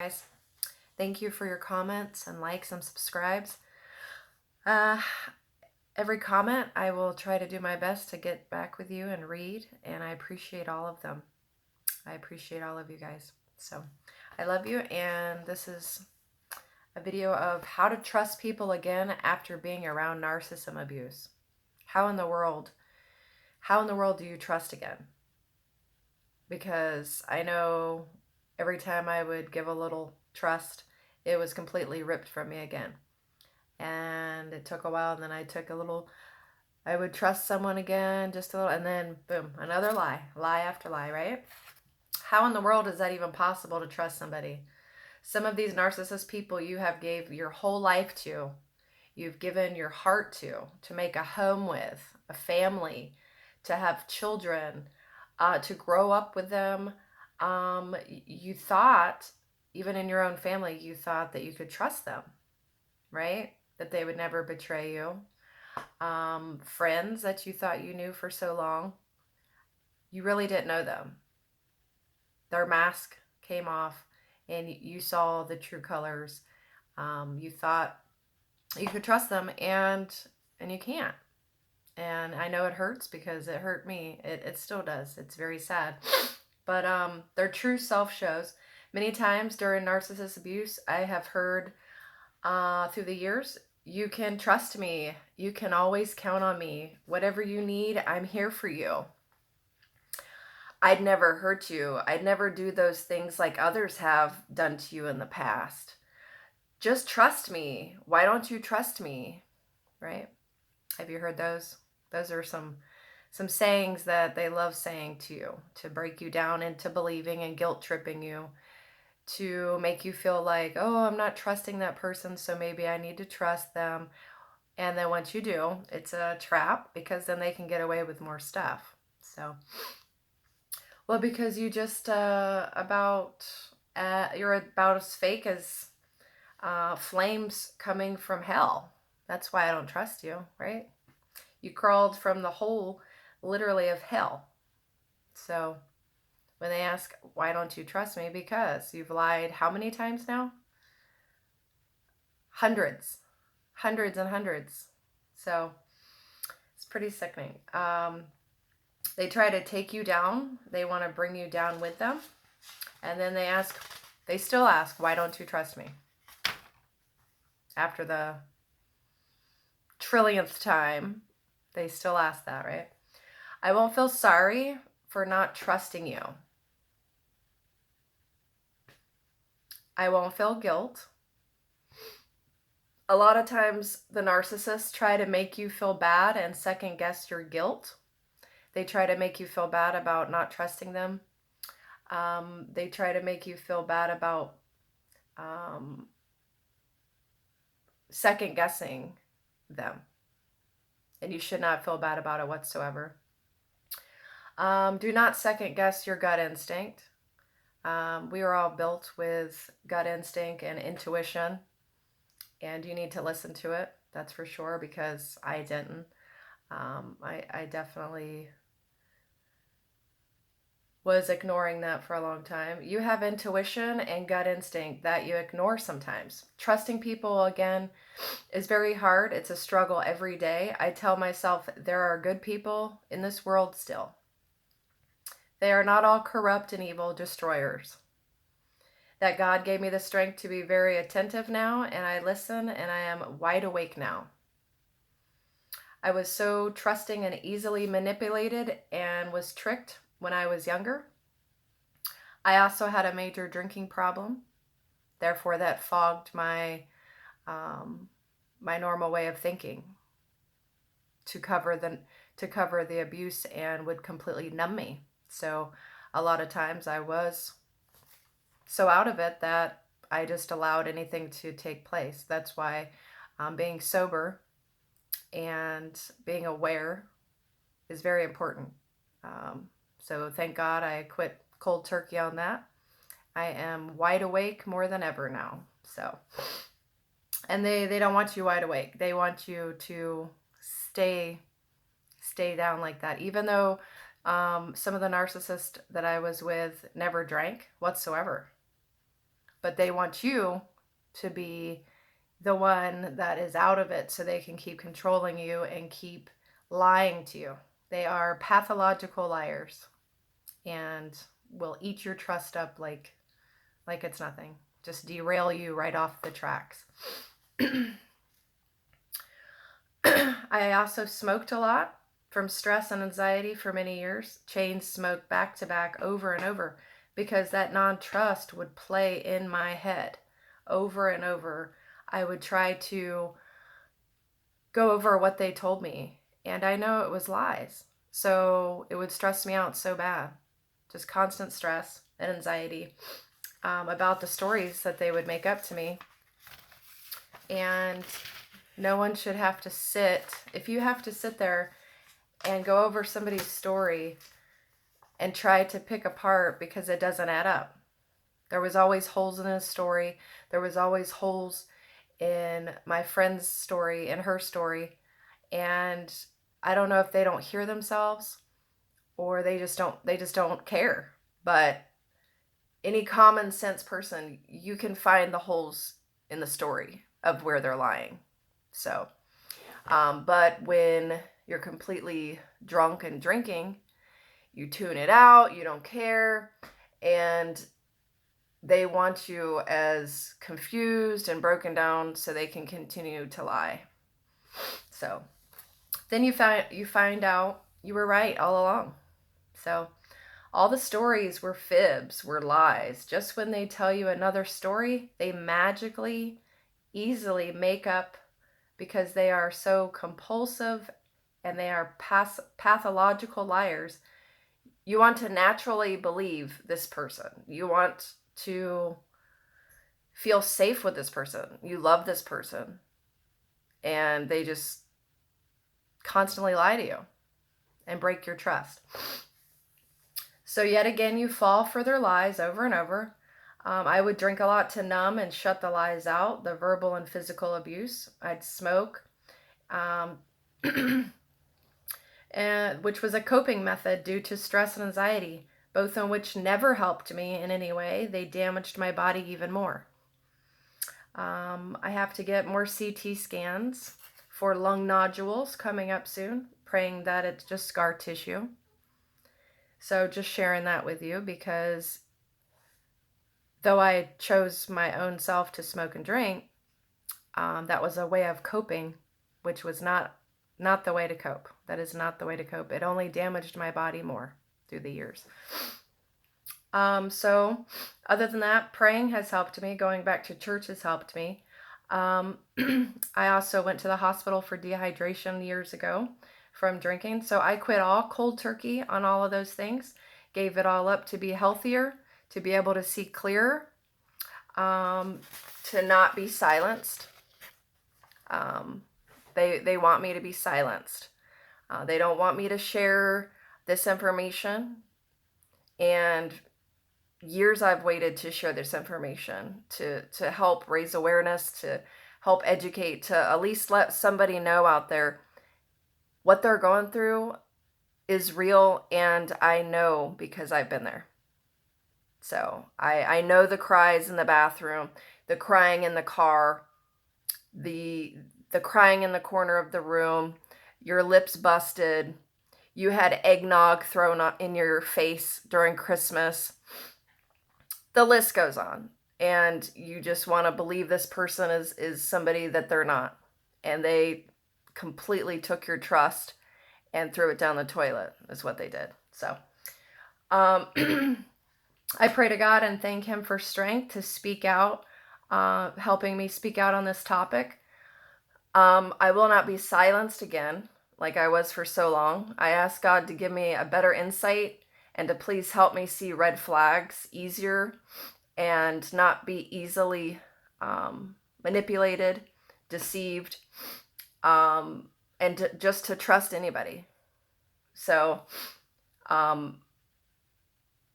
Guys, thank you for your comments and likes and subscribes. Uh, every comment, I will try to do my best to get back with you and read, and I appreciate all of them. I appreciate all of you guys. So I love you, and this is a video of how to trust people again after being around narcissism abuse. How in the world do you trust again? Because I know every time I would give a little trust, it was completely ripped from me again. And it took a while, and then I would trust someone again, just a little, and then boom, another lie after lie, right? How in the world is that even possible to trust somebody? Some of these narcissist people you have gave your whole life to, you've given your heart to make a home with, a family, to have children, to grow up with them. You thought, even in your own family, you thought that you could trust them, right? That they would never betray you. Friends that you thought you knew for so long, you really didn't know them. Their mask came off and you saw the true colors. You thought you could trust them, and you can't. And I know it hurts because it hurt me. It still does. It's very sad. But their true self shows. Many times during narcissist abuse, I have heard through the years, you can trust me. You can always count on me. Whatever you need, I'm here for you. I'd never hurt you. I'd never do those things like others have done to you in the past. Just trust me. Why don't you trust me? Right? Have you heard those? Those are some sayings that they love saying to you, to break you down into believing and guilt tripping you, to make you feel like, oh, I'm not trusting that person, so maybe I need to trust them. And then once you do, it's a trap, because then they can get away with more stuff. So, well, because you just you're about as fake as flames coming from hell. That's why I don't trust you, right? You crawled from the hole, literally, of hell. So when they ask, why don't you trust me? Because you've lied how many times now? Hundreds and hundreds. So it's pretty sickening. They try to take you down. They want to bring you down with them. And then they still ask, why don't you trust me? After the trillionth time, they still ask that, right? I won't feel sorry for not trusting you. I won't feel guilt. A lot of times the narcissists try to make you feel bad and second guess your guilt. They try to make you feel bad about not trusting them. They try to make you feel bad about second guessing them. And you should not feel bad about it whatsoever. Do not second guess your gut instinct. We are all built with gut instinct and intuition, and you need to listen to it. That's for sure, because I didn't. I definitely was ignoring that for a long time. You have intuition and gut instinct that you ignore sometimes. Trusting people, again, is very hard. It's a struggle every day. I tell myself there are good people in this world still. They are not all corrupt and evil destroyers. That God gave me the strength to be very attentive now, and I listen, and I am wide awake now. I was so trusting and easily manipulated and was tricked when I was younger. I also had a major drinking problem. Therefore, that fogged my normal way of thinking to cover the abuse, and would completely numb me. So a lot of times I was so out of it that I just allowed anything to take place. That's why being sober and being aware is very important. So thank God I quit cold turkey on that. I am wide awake more than ever now. So, and they don't want you wide awake. They want you to stay down like that. Even though some of the narcissists that I was with never drank whatsoever. but they want you to be the one that is out of it so they can keep controlling you and keep lying to you. They are pathological liars and will eat your trust up like it's nothing. Just derail you right off the tracks. I also smoked a lot from stress and anxiety for many years. Chain smoked back to back over and over because that non-trust would play in my head over and over. I would try to go over what they told me, and I know it was lies. So it would stress me out so bad. Just constant stress and anxiety about the stories that they would make up to me. And no one should have to sit, if you have to sit there and go over somebody's story and try to pick apart because it doesn't add up. There was always holes in his story. There was always holes in my friend's story, in her story. And I don't know if they don't hear themselves or they just don't care. But any common sense person, you can find the holes in the story of where they're lying. So, but when you're completely drunk and drinking, you tune it out, you don't care, and they want you as confused and broken down so they can continue to lie. So then you find out you were right all along. So all the stories were fibs, were lies. Just when they tell you another story, they magically, easily make up, because they are so compulsive and they are pathological liars. You want to naturally believe this person. You want to feel safe with this person. You love this person. And they just constantly lie to you and break your trust. So yet again, you fall for their lies over and over. I would drink a lot to numb and shut the lies out, the verbal and physical abuse. I'd smoke, and which was a coping method due to stress and anxiety, both of which never helped me in any way. They damaged my body even more. I have to get more CT scans for lung nodules coming up soon, praying that it's just scar tissue. So just sharing that with you, because though I chose my own self to smoke and drink, that was a way of coping, which was not the way to cope. That is not the way to cope. It only damaged my body more through the years. So other than that, praying has helped me. Going back to church has helped me. I also went to the hospital for dehydration years ago from drinking. So I quit all cold turkey on all of those things, gave it all up to be healthier, to be able to see clearer, to not be silenced. They want me to be silenced. They don't want me to share this information. And years I've waited to share this information, to help raise awareness, to help educate, to at least let somebody know out there what they're going through is real, and I know because I've been there. So I know the cries in the bathroom, the crying in the car, the crying in the corner of the room, your lips busted, you had eggnog thrown in your face during Christmas. The list goes on. And you just want to believe this person is somebody that they're not. And they completely took your trust and threw it down the toilet, is what they did. So I pray to God and thank him for strength to speak out, helping me speak out on this topic. I will not be silenced again like I was for so long. I ask God to give me a better insight and to please help me see red flags easier and not be easily manipulated, deceived, and just to trust anybody. So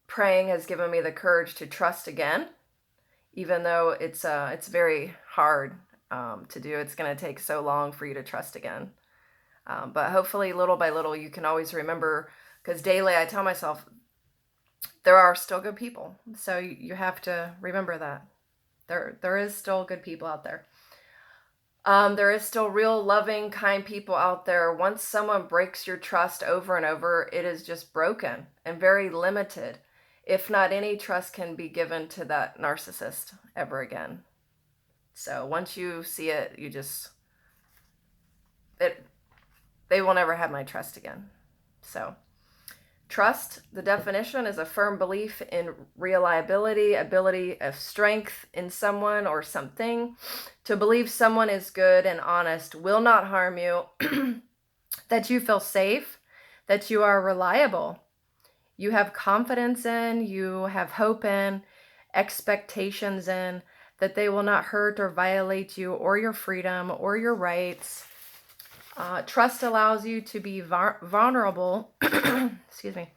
praying has given me the courage to trust again, even though it's very hard to do. It's going to take so long for you to trust again. But hopefully, little by little, you can always remember, because daily I tell myself, there are still good people. So you have to remember that. There is still good people out there. There is still real loving, kind people out there. Once someone breaks your trust over and over, it is just broken and very limited. If not any trust can be given to that narcissist ever again. So once you see it, they will never have my trust again. So trust, the definition is a firm belief in reliability, ability of strength in someone or something. To believe someone is good and honest, will not harm you, that you feel safe, that you are reliable, you have confidence in, you have hope in, expectations in, that they will not hurt or violate you or your freedom or your rights. Trust allows you to be vulnerable, excuse me,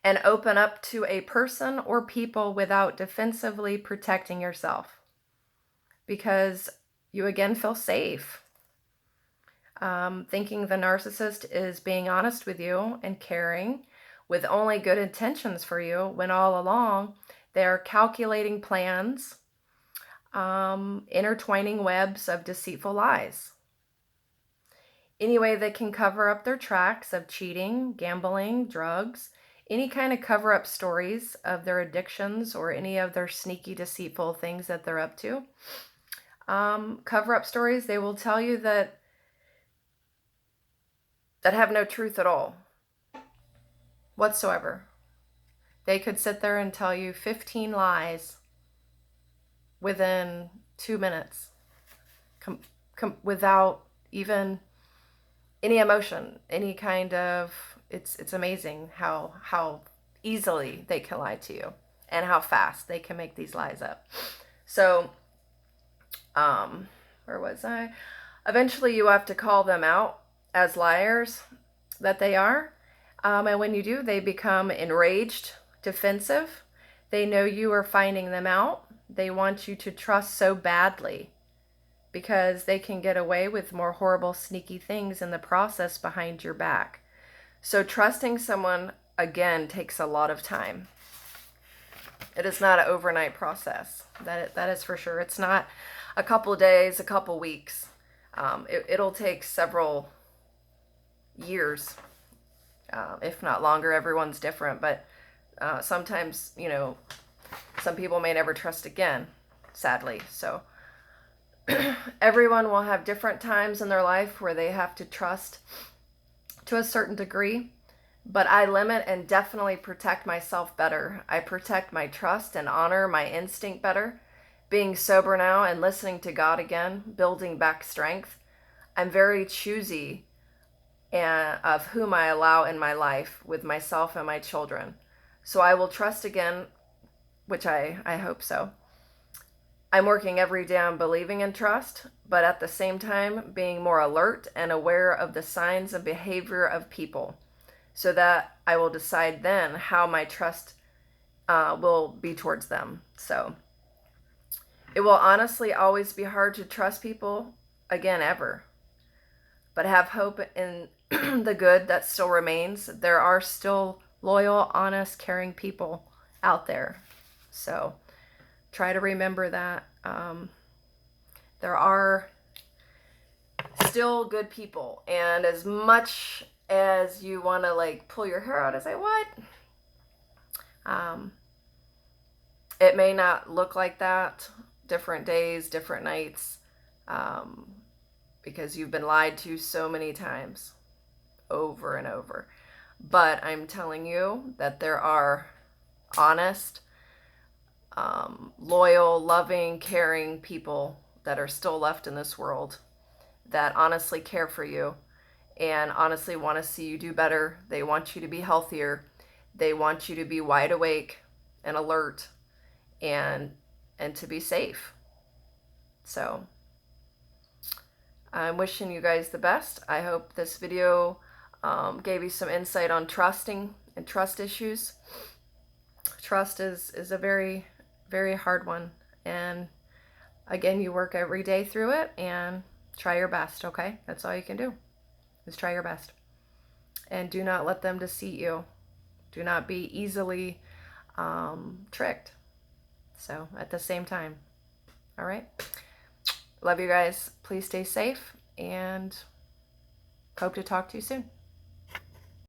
and open up to a person or people without defensively protecting yourself, because you again feel safe. Thinking the narcissist is being honest with you and caring with only good intentions for you, when all along they are calculating plans, intertwining webs of deceitful lies. Any way they can cover up their tracks of cheating, gambling, drugs, any kind of cover-up stories of their addictions or any of their sneaky, deceitful things that they're up to. Cover-up stories, they will tell you that have no truth at all whatsoever. They could sit there and tell you 15 lies within 2 minutes, without even any emotion, any kind of, it's amazing how easily they can lie to you and how fast they can make these lies up. So, where was I? Eventually you have to call them out as liars that they are. And when you do, they become enraged, defensive. They know you are finding them out. They want you to trust so badly because they can get away with more horrible, sneaky things in the process behind your back. So trusting someone, again, takes a lot of time. It is not an overnight process. That is for sure. It's not a couple of days, a couple of weeks. It'll take several years, if not longer. Everyone's different, but sometimes, some people may never trust again, sadly. So everyone will have different times in their life where they have to trust to a certain degree, but I limit and definitely protect myself better. I protect my trust and honor my instinct better. Being sober now and listening to God again, building back strength, I'm very choosy of whom I allow in my life with myself and my children. So I will trust again, which I hope so. I'm working every day on believing in trust, but at the same time being more alert and aware of the signs and behavior of people, so that I will decide then how my trust will be towards them. So it will honestly always be hard to trust people again, ever, but have hope in the good that still remains. There are still loyal, honest, caring people out there. So try to remember that. There are still good people, and as much as you want to pull your hair out and say, what? It may not look like that different days, different nights, because you've been lied to so many times over and over. But I'm telling you that there are honest, loyal, loving, caring people that are still left in this world that honestly care for you and honestly want to see you do better. They want you to be healthier. They want you to be wide awake and alert and to be safe. So I'm wishing you guys the best. I hope this video gave you some insight on trusting and trust issues. Trust is a very, very hard one. And again, you work every day through it and try your best, okay? That's all you can do, is try your best. And do not let them deceive you. Do not be easily tricked. So at the same time. All right. Love you guys. Please stay safe and hope to talk to you soon.